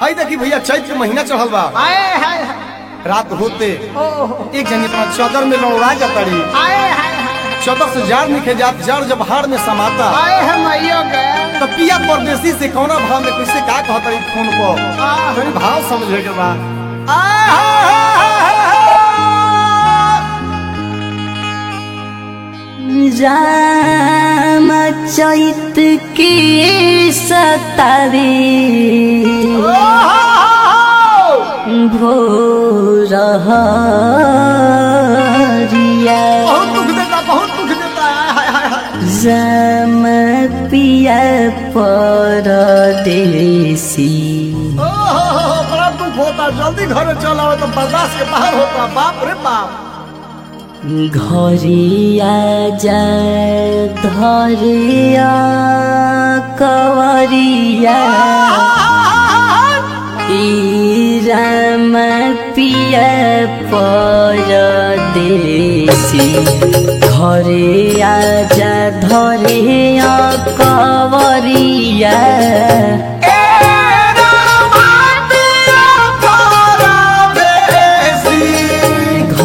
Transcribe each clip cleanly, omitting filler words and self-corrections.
हाय देखी भैया चैत्र महीना चढ़ल बा। रात होते एक जन अपना चादर में लौड़ा जाता रही। चादर से जार निखे जात, जार जब हार में समाता तो पिया परदेसी से कौना भाव में कैसे का कहता रही फोन पर भाव समझे के बा। राम चैत की सतावे भोर हरिया बहुत दुख देता राम पिया परदेसी बड़ा दुख होता। जल्दी घर चला तो बर्दाश्त के बाहर होता। बाप रे बाप घरिया जा धरिया कवरिया राम पिया परदेसी घरिया जा धरिया कवरिया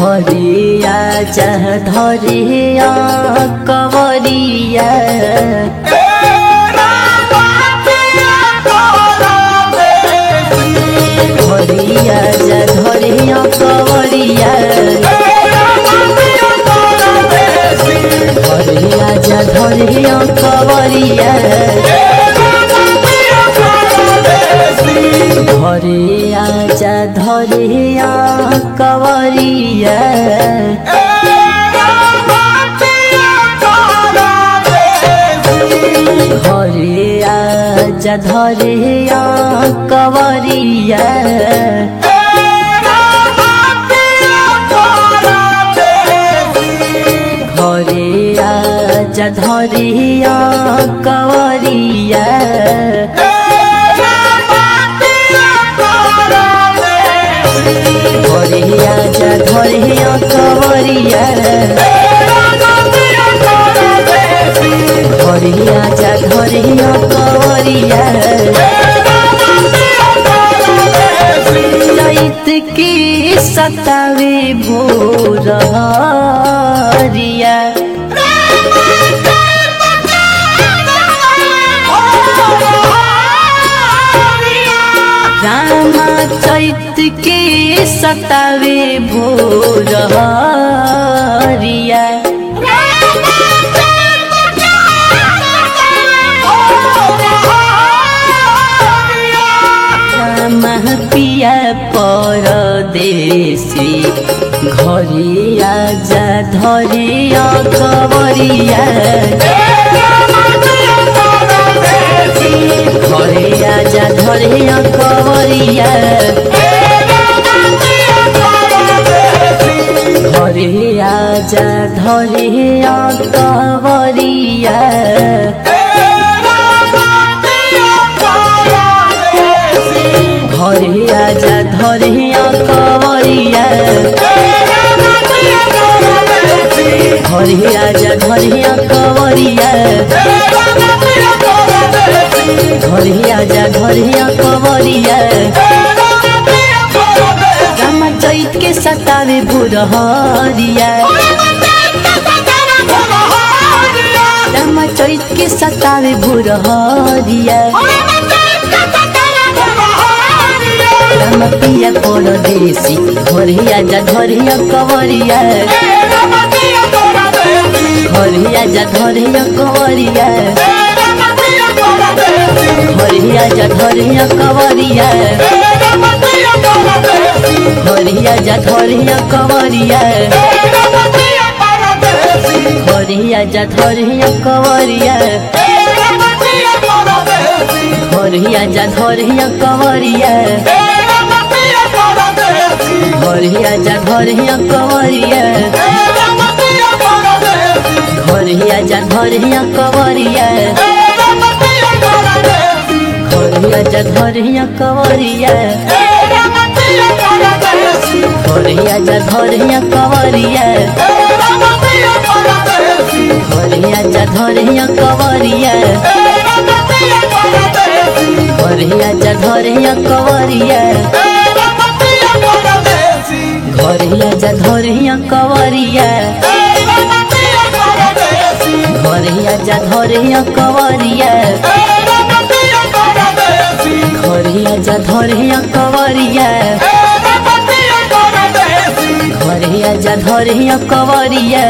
घरिया चाह धरिया कवरिया घरिया जा धरिया कवरिया घरिया जा धरिया कवरिया घरिया जा धरिया कवरिया घरिया जा धरिया कवरिया घरिया जा धरिया कवरिया घरिया जा धरिया कवरिया घरिया जा धरिया कवरिया चैत की सतावे भोर हरिया राम चैत के सतावे भोर हरिया राम पिया परदेसी घरिया जा धरिया कवरिया घरिया जा धरिया कवरिया घरिया जा धरिया कवरिया घरिया जा धरिया कवरिया घरिया जा धरिया कवरिया घरिया जा धरिया कवरिया राम चैत के सतावे भोर हरिया राम चैत के सतावे भोर हरिया राम पिया परदेसी घरिया जा धरिया कवरिया घरिया जा धरिया कवरिया घरिया जा धरिया कवरिया घरिया जा धरिया कवरिया घरिया जा धरिया कवरिया घरिया जा धरिया कवरिया घरिया जा धरिया कवरिया घरिया जा धरिया कवरिया घरिया जा धरिया कवरिया घरिया जा धरिया कवरिया घरिया जा धरिया कवरिया घरे आजा धरिया कवरिया घरे आजा धरिया कवरिया घरे आजा धरिया कवरिया घरे आजा धरिया कवरिया घरे आजा धरिया कवरिया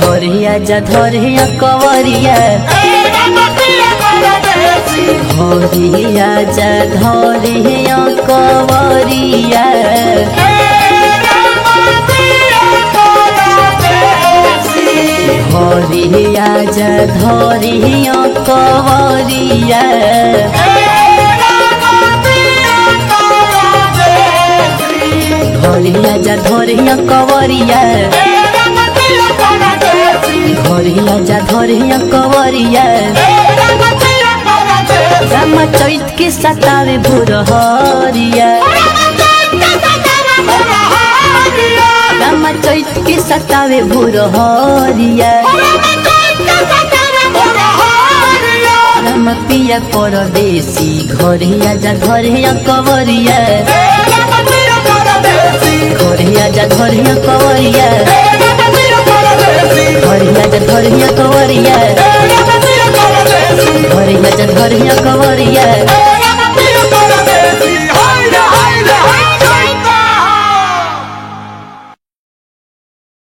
घरे आजा धरिया कवरिया घरे आजा धरिया कवरिया घरे आजा धरिया कवरिया घरे आजा धरिया कवरिया घरे आजा धरिया कवरिया रामा चैत के सतावे भोरहरिया रामा चैत के सतावे भोरहरिया रामा पिया परदेसी घरे आजा धरिया कवरिया घरे आजा धरिया कवरिया घरे आजा धरिया कवरिया